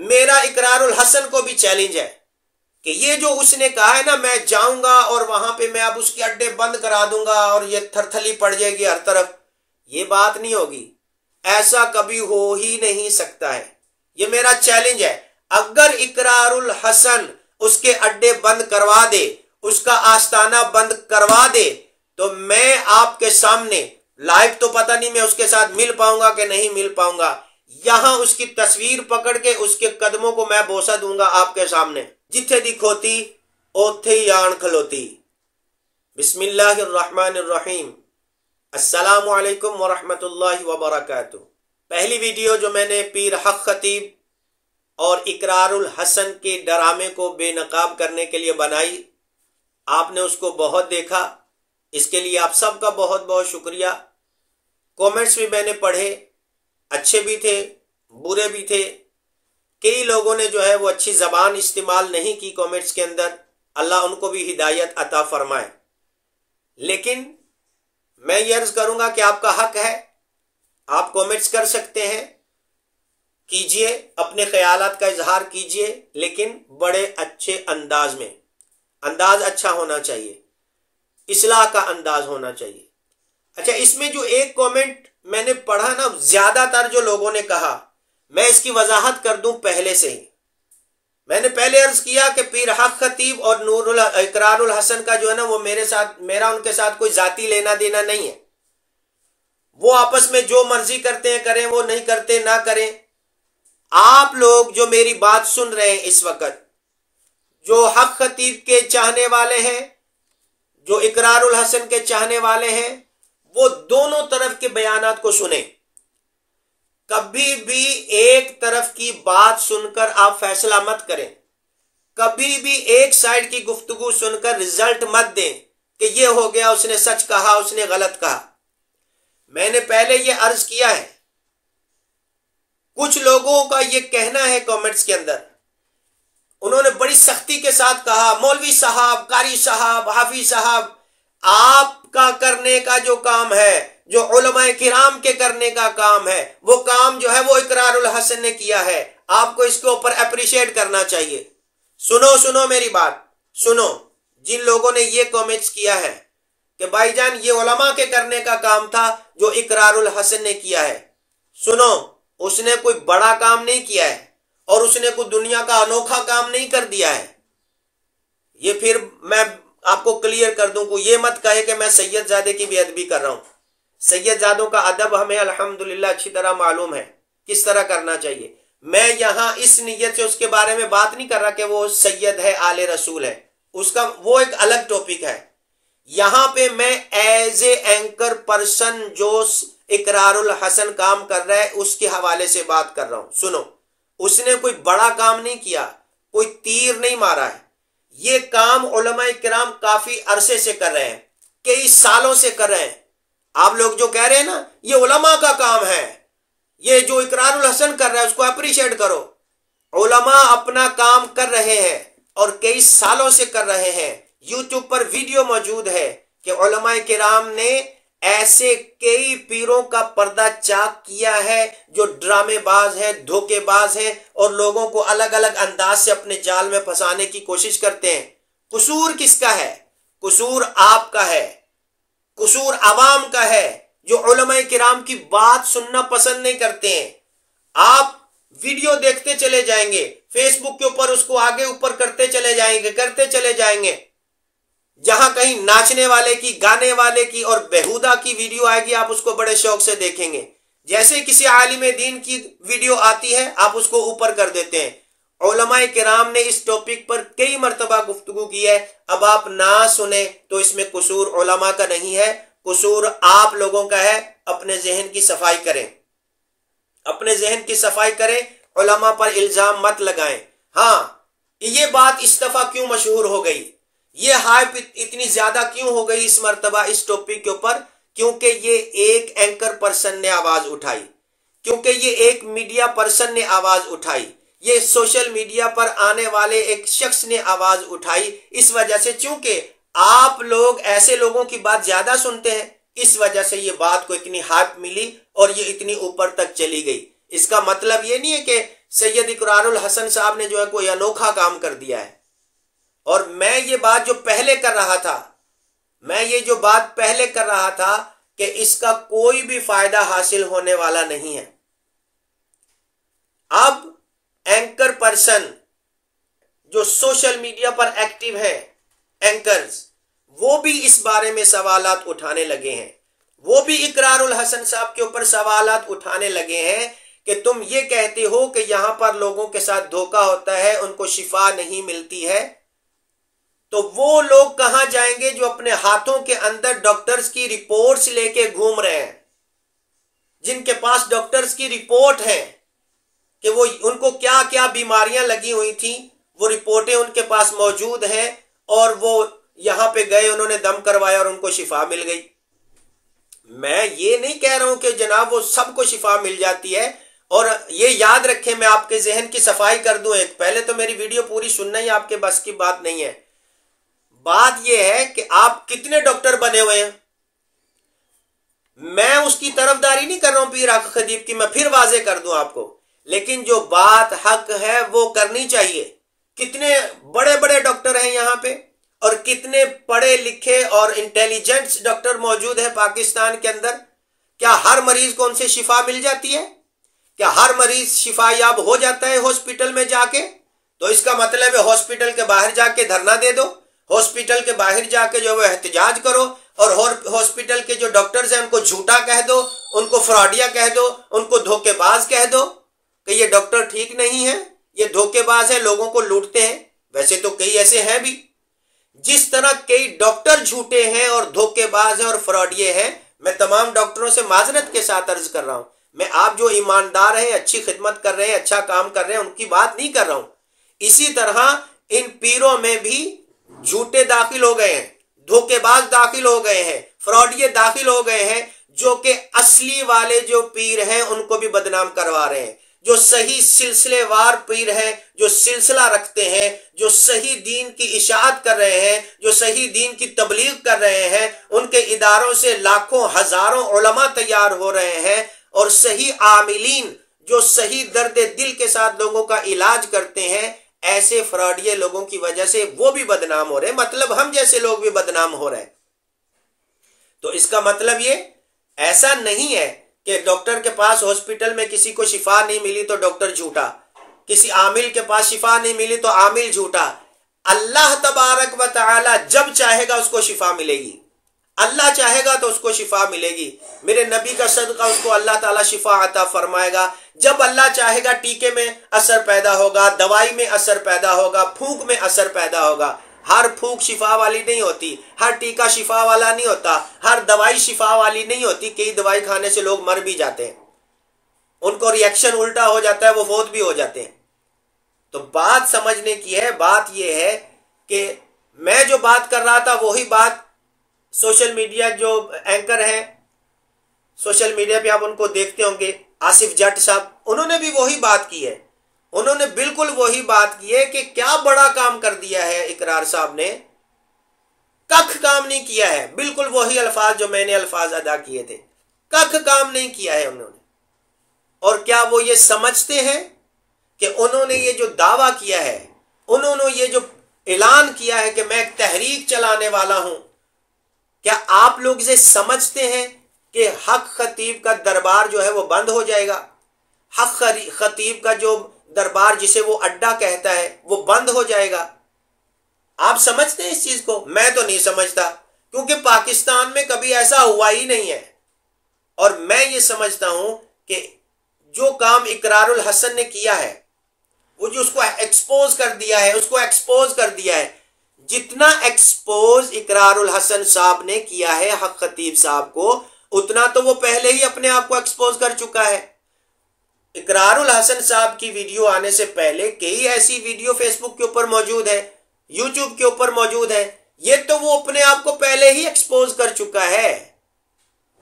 मेरा इकरारुल हसन को भी चैलेंज है कि ये जो उसने कहा है ना, मैं जाऊंगा और वहां पे मैं अब उसके अड्डे बंद करा दूंगा और ये थरथली पड़ जाएगी हर तरफ, ये बात नहीं होगी। ऐसा कभी हो ही नहीं सकता है। ये मेरा चैलेंज है। अगर इकरारुल हसन उसके अड्डे बंद करवा दे, उसका आस्ताना बंद करवा दे, तो मैं आपके सामने लाइव, तो पता नहीं मैं उसके साथ मिल पाऊंगा कि नहीं मिल पाऊंगा, यहां उसकी तस्वीर पकड़ के उसके कदमों को मैं बोसा दूंगा आपके सामने। जिथे दी खोती ओथे ही आन खलोती। बिस्मिल्लाहिर्रहमानिर्रहीम। अस्सलामु अलैकुम वरहमतुल्लाहि वबरकातुहू। पहली वीडियो जो मैंने पीर हक खतीब और इकरारुल हसन के ड्रामे को बेनकाब करने के लिए बनाई, आपने उसको बहुत देखा, इसके लिए आप सबका बहुत बहुत शुक्रिया। कमेंट्स भी मैंने पढ़े, अच्छे भी थे बुरे भी थे। कई लोगों ने जो है वो अच्छी ज़बान इस्तेमाल नहीं की कमेंट्स के अंदर, अल्लाह उनको भी हिदायत अता फरमाए। लेकिन मैं ये अर्ज करूंगा कि आपका हक है, आप कमेंट्स कर सकते हैं, कीजिए, अपने ख्यालात का इजहार कीजिए, लेकिन बड़े अच्छे अंदाज में। अंदाज अच्छा होना चाहिए, इस्लाह का अंदाज होना चाहिए। अच्छा, इसमें जो एक कमेंट मैंने पढ़ा ना, ज्यादातर जो लोगों ने कहा, मैं इसकी वजाहत कर दूं पहले से ही। मैंने पहले अर्ज किया कि पीर हक खतीब और इकरारुल हसन का जो है ना, वो मेरा उनके साथ कोई जाती लेना देना नहीं है। वो आपस में जो मर्जी करते हैं करें, वो नहीं करते ना करें। आप लोग जो मेरी बात सुन रहे हैं इस वक्त, जो हक खतीब के चाहने वाले हैं, जो इकरारुल हसन के चाहने वाले हैं, वो दोनों तरफ के बयानात को सुने। कभी भी एक तरफ की बात सुनकर आप फैसला मत करें। कभी भी एक साइड की गुफ्तगू सुनकर रिजल्ट मत दें कि ये हो गया, उसने सच कहा, उसने गलत कहा। मैंने पहले ये अर्ज किया है, कुछ लोगों का ये कहना है कमेंट्स के अंदर, उन्होंने बड़ी सख्ती के साथ कहा, मौलवी साहब, कारी साहब, हाफिज साहब, आपका करने का जो काम है, जो उलमाए किराम के करने का काम है, वो काम जो है वो इकरारुल हसन ने किया है, आपको इसके ऊपर अप्रिशिएट करना चाहिए। सुनो मेरी बात सुनो। जिन लोगों ने ये कमेंट्स किया है कि भाईजान ये उलमा के करने का काम था जो इकरारुल हसन ने किया है, सुनो, उसने कोई बड़ा काम नहीं किया है और उसने कोई दुनिया का अनोखा काम नहीं कर दिया है। ये फिर मैं आपको क्लियर कर दूं, को ये मत कहे कि मैं सैयदजादे की बेअदबी कर रहा हूं। सैयदजादों का अदब हमें अल्हम्दुलिल्लाह अच्छी तरह मालूम है किस तरह करना चाहिए। मैं यहां इस नियत से उसके बारे में बात नहीं कर रहा कि वो सैयद है, आले रसूल है, उसका वो एक अलग टॉपिक है। यहां पे मैं एज ए एंकर पर्सन जो इकरारुल हसन काम कर रहा है उसके हवाले से बात कर रहा हूं। सुनो, उसने कोई बड़ा काम नहीं किया, कोई तीर नहीं मारा है। ये काम उलमाए किराम काफी अरसे से कर रहे हैं, कई सालों से कर रहे हैं। आप लोग जो कह रहे हैं ना ये उलमा का काम है, ये जो इकरारुल हसन कर रहा है उसको अप्रिशिएट करो। उलमा अपना काम कर रहे हैं और कई सालों से कर रहे हैं। यूट्यूब पर वीडियो मौजूद है कि उलमाए किराम ने ऐसे कई पीरों का पर्दा चाक किया है जो ड्रामेबाज है, धोखेबाज है और लोगों को अलग अलग अंदाज से अपने जाल में फंसाने की कोशिश करते हैं। कसूर किसका है? कसूर आपका है, कसूर अवाम का है जो उलमाए किराम की बात सुनना पसंद नहीं करते हैं। आप वीडियो देखते चले जाएंगे, फेसबुक के ऊपर उसको आगे ऊपर करते चले जाएंगे। जहां कहीं नाचने वाले की, गाने वाले की और बेहुदा की वीडियो आएगी, आप उसको बड़े शौक से देखेंगे। जैसे किसी आलिम दीन की वीडियो आती है आप उसको ऊपर कर देते हैं। उलमाए किराम ने इस टॉपिक पर कई मर्तबा गुफ्तगू की है। अब आप ना सुने तो इसमें कसूर उलमा का नहीं है, कसूर आप लोगों का है। अपने जहन की सफाई करें, अपने जहन की सफाई करें, उलमा पर इल्जाम मत लगाएं। हाँ, ये बात इस दफा क्यों मशहूर हो गई, ये हाइप इतनी ज्यादा क्यों हो गई इस मर्तबा इस टॉपिक के ऊपर? क्योंकि ये एक एंकर पर्सन ने आवाज उठाई, क्योंकि ये एक मीडिया पर्सन ने आवाज उठाई, ये सोशल मीडिया पर आने वाले एक शख्स ने आवाज उठाई। इस वजह से, चूंकि आप लोग ऐसे लोगों की बात ज्यादा सुनते हैं, इस वजह से ये बात को इतनी हाइप मिली और ये इतनी ऊपर तक चली गई। इसका मतलब ये नहीं है कि सैयद इकरारुल हसन साहब ने जो है कोई अनोखा काम कर दिया है। और मैं ये बात जो पहले कर रहा था कि इसका कोई भी फायदा हासिल होने वाला नहीं है। अब एंकर पर्सन जो सोशल मीडिया पर एक्टिव है, एंकर्स, वो भी इस बारे में सवालात उठाने लगे हैं। वो भी इकरारुल हसन साहब के ऊपर सवालात उठाने लगे हैं कि तुम ये कहते हो कि यहां पर लोगों के साथ धोखा होता है, उनको शिफा नहीं मिलती है, तो वो लोग कहां जाएंगे जो अपने हाथों के अंदर डॉक्टर्स की रिपोर्ट्स लेके घूम रहे हैं, जिनके पास डॉक्टर्स की रिपोर्ट है कि वो उनको क्या क्या बीमारियां लगी हुई थी, वो रिपोर्टें उनके पास मौजूद हैं और वो यहां पे गए, उन्होंने दम करवाया और उनको शिफा मिल गई। मैं ये नहीं कह रहा हूं कि जनाब वो सबको शिफा मिल जाती है। और ये याद रखें, मैं आपके जहन की सफाई कर दूं एक, पहले तो मेरी वीडियो पूरी सुनना ही आपके बस की बात नहीं है। बात यह है कि आप कितने डॉक्टर बने हुए हैं। मैं उसकी तरफदारी नहीं कर रहा हूं पीर हक खतीब की, मैं फिर वाजे कर दूं आपको, लेकिन जो बात हक है वो करनी चाहिए। कितने बड़े बड़े डॉक्टर हैं यहां पे और कितने पढ़े लिखे और इंटेलिजेंट डॉक्टर मौजूद है पाकिस्तान के अंदर। क्या हर मरीज को उनसे शिफा मिल जाती है? क्या हर मरीज शिफायाब हो जाता है हॉस्पिटल में जाके? तो इसका मतलब है हॉस्पिटल के बाहर जाके धरना दे दो, हॉस्पिटल के बाहर जाके जो है एहतजाज करो, और हॉस्पिटल के जो डॉक्टर्स हैं उनको झूठा कह दो, उनको फ्रॉडिया कह दो, उनको धोखेबाज कह दो कि ये डॉक्टर ठीक नहीं है, ये धोखेबाज है, लोगों को लूटते हैं। वैसे तो कई ऐसे हैं भी। जिस तरह कई डॉक्टर झूठे हैं और धोखेबाज हैं और फ्रॉडिये हैं, मैं तमाम डॉक्टरों से माजरत के साथ अर्ज कर रहा हूं। मैं आप जो ईमानदार हैं, अच्छी खिदमत कर रहे हैं, अच्छा काम कर रहे हैं, उनकी बात नहीं कर रहा हूं। इसी तरह इन पीरों में भी झूठे दाखिल हो गए हैं, धोखेबाज दाखिल हो गए हैं, फ्रॉडिये दाखिल हो गए हैं, जो कि असली वाले जो पीर हैं उनको भी बदनाम करवा रहे हैं। जो सही सिलसिलेवार पीर हैं, जो सिलसिला रखते हैं, जो सही दीन की इशाअत कर रहे हैं, जो सही दीन की तबलीग कर रहे हैं, उनके इदारों से लाखों हजारों उलमा तैयार हो रहे हैं। और सही आमिलीन जो सही दर्द दिल के साथ लोगों का इलाज करते हैं, ऐसे फ्रॉडिये लोगों की वजह से वो भी बदनाम हो रहे हैं। मतलब हम जैसे लोग भी बदनाम हो रहे हैं। तो इसका मतलब ये ऐसा नहीं है कि डॉक्टर के पास हॉस्पिटल में किसी को शिफा नहीं मिली तो डॉक्टर झूठा, किसी आमिल के पास शिफा नहीं मिली तो आमिल झूठा। अल्लाह तबारक व तआला जब चाहेगा उसको शिफा मिलेगी, अल्लाह चाहेगा तो उसको शिफा मिलेगी। मेरे नबी का सदका उसको अल्लाह ताला शिफा अता फरमाएगा। जब अल्लाह चाहेगा टीके में असर पैदा होगा, दवाई में असर पैदा होगा, फूंक में असर पैदा होगा। हर फूंक शिफा वाली नहीं होती, हर टीका शिफा वाला नहीं होता, हर दवाई शिफा वाली नहीं होती। कई दवाई खाने से लोग मर भी जाते हैं, उनको रिएक्शन उल्टा हो जाता है, वो फौत भी हो जाते हैं। तो बात समझने की है। बात यह है कि मैं जो बात कर रहा था वही बात सोशल मीडिया जो एंकर है, सोशल मीडिया पे आप उनको देखते होंगे, आसिफ जट साहब, उन्होंने भी वही बात की है। उन्होंने बिल्कुल वही बात की है कि क्या बड़ा काम कर दिया है इकरार साहब ने, कख काम नहीं किया है। बिल्कुल वही अल्फाज जो मैंने अल्फाज अदा किए थे, कख काम नहीं किया है उन्होंने। और क्या वो ये समझते हैं कि उन्होंने ये जो दावा किया है, उन्होंने ये जो ऐलान किया है कि मैं एक तहरीक चलाने वाला हूं, क्या आप लोग इसे समझते हैं कि हक खतीब का दरबार जो है वो बंद हो जाएगा? हक खतीब का जो दरबार जिसे वो अड्डा कहता है वो बंद हो जाएगा? आप समझते हैं इस चीज को? मैं तो नहीं समझता, क्योंकि पाकिस्तान में कभी ऐसा हुआ ही नहीं है। और मैं ये समझता हूं कि जो काम इकरारुल हसन ने किया है, वो जो उसको एक्सपोज कर दिया है, उसको एक्सपोज कर दिया है। जितना एक्सपोज इकरारुल हसन साहब ने किया है हक खतीब साहब को, उतना तो वो पहले ही अपने आप को एक्सपोज कर चुका है। इकरारुल हसन साहब की वीडियो आने से पहले कई ऐसी वीडियो फेसबुक के ऊपर मौजूद है, यूट्यूब के ऊपर मौजूद है। ये तो वो अपने आप को पहले ही एक्सपोज कर चुका है।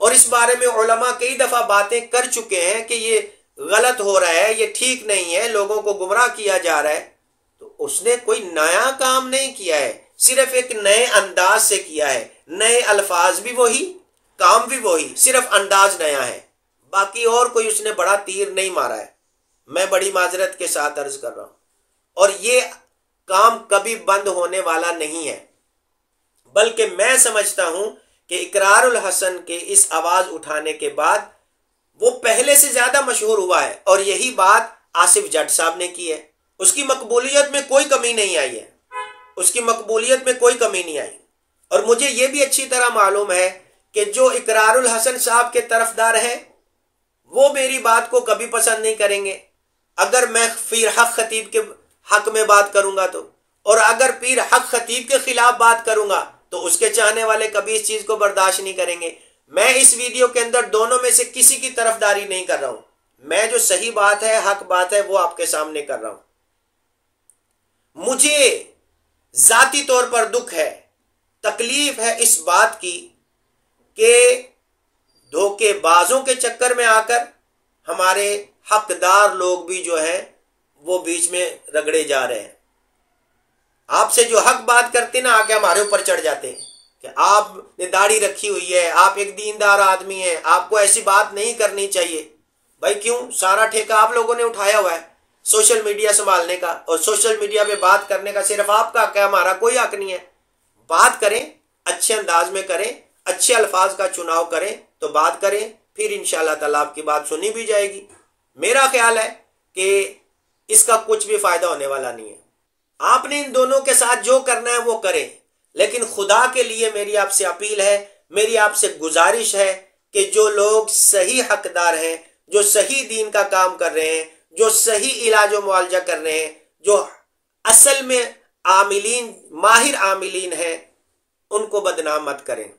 और इस बारे में उलमा कई दफा बातें कर चुके हैं कि ये गलत हो रहा है, ये ठीक नहीं है, लोगों को गुमराह किया जा रहा है। तो उसने कोई नया काम नहीं किया है, सिर्फ एक नए अंदाज से किया है। नए अल्फाज भी वही, काम भी वही, सिर्फ अंदाज नया है। बाकी और कोई उसने बड़ा तीर नहीं मारा है। मैं बड़ी माजरत के साथ अर्ज कर रहा हूं। और ये काम कभी बंद होने वाला नहीं है, बल्कि मैं समझता हूं कि इकरारुल हसन के इस आवाज उठाने के बाद वो पहले से ज्यादा मशहूर हुआ है। और यही बात आसिफ जट साहब ने की है। उसकी मकबूलियत में कोई कमी नहीं आई है, उसकी मकबूलियत में कोई कमी नहीं आई। और मुझे ये भी अच्छी तरह मालूम है कि जो इकरारुल हसन साहब के तरफदार है वो मेरी बात को कभी पसंद नहीं करेंगे अगर मैं पीर हक खतीब के हक में बात करूंगा तो, और अगर पीर हक खतीब के खिलाफ बात करूंगा तो उसके चाहने वाले कभी इस चीज को बर्दाश्त नहीं करेंगे। मैं इस वीडियो के अंदर दोनों में से किसी की तरफदारी नहीं कर रहा हूं। मैं जो सही बात है, हक बात है, वो आपके सामने कर रहा हूं। मुझे जाती तौर पर दुख है, तकलीफ है इस बात की कि धोखेबाजों के चक्कर में आकर हमारे हकदार लोग भी जो है वो बीच में रगड़े जा रहे हैं। आपसे जो हक बात करते ना आके हमारे ऊपर चढ़ जाते हैं कि आपने दाढ़ी रखी हुई है, आप एक दीनदार आदमी हैं, आपको ऐसी बात नहीं करनी चाहिए। भाई क्यों? सारा ठेका आप लोगों ने उठाया हुआ है सोशल मीडिया संभालने का, और सोशल मीडिया पे बात करने का सिर्फ आपका हक है, हमारा कोई हक नहीं है। बात करें, अच्छे अंदाज में करें, अच्छे अल्फाज का चुनाव करें तो बात करें, फिर इंशाअल्लाह ताला आपकी बात सुनी भी जाएगी। मेरा ख्याल है कि इसका कुछ भी फायदा होने वाला नहीं है। आपने इन दोनों के साथ जो करना है वो करें, लेकिन खुदा के लिए मेरी आपसे अपील है, मेरी आपसे गुजारिश है कि जो लोग सही हकदार हैं, जो सही दीन का काम कर रहे हैं, जो सही इलाज व मुआवजा कर रहे हैं, जो असल में आमिलीन माहिर आमिलीन हैं, उनको बदनाम मत करें।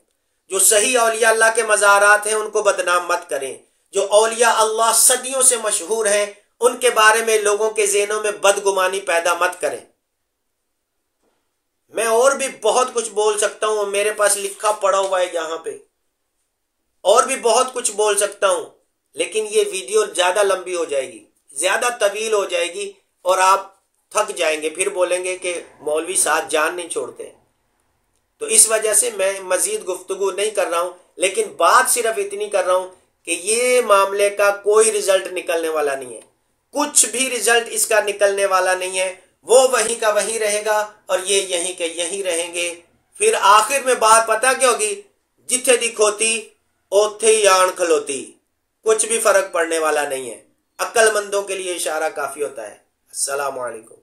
जो सही औलिया अल्लाह के मज़ारात हैं उनको बदनाम मत करें। जो औलिया अल्लाह सदियों से मशहूर हैं उनके बारे में लोगों के ज़हनों में बदगुमानी पैदा मत करें। मैं और भी बहुत कुछ बोल सकता हूं, मेरे पास लिखा पड़ा हुआ है यहां पे, और भी बहुत कुछ बोल सकता हूं, लेकिन ये वीडियो ज्यादा लंबी हो जाएगी, ज्यादा तवील हो जाएगी और आप थक जाएंगे, फिर बोलेंगे कि मौलवी साथ जान नहीं छोड़ते। तो इस वजह से मैं मजीद गुफ्तगू नहीं कर रहा हूं, लेकिन बात सिर्फ इतनी कर रहा हूं कि ये मामले का कोई रिजल्ट निकलने वाला नहीं है, कुछ भी रिजल्ट इसका निकलने वाला नहीं है। वो वहीं का वहीं रहेगा और ये यहीं के यहीं रहेंगे। फिर आखिर में बात पता क्या होगी? जिथे दी खोती ओथे ही आन खलोती। कुछ भी फर्क पड़ने वाला नहीं है। अक्लमंदों के लिए इशारा काफी होता है। अस्सलामु अलैकुम।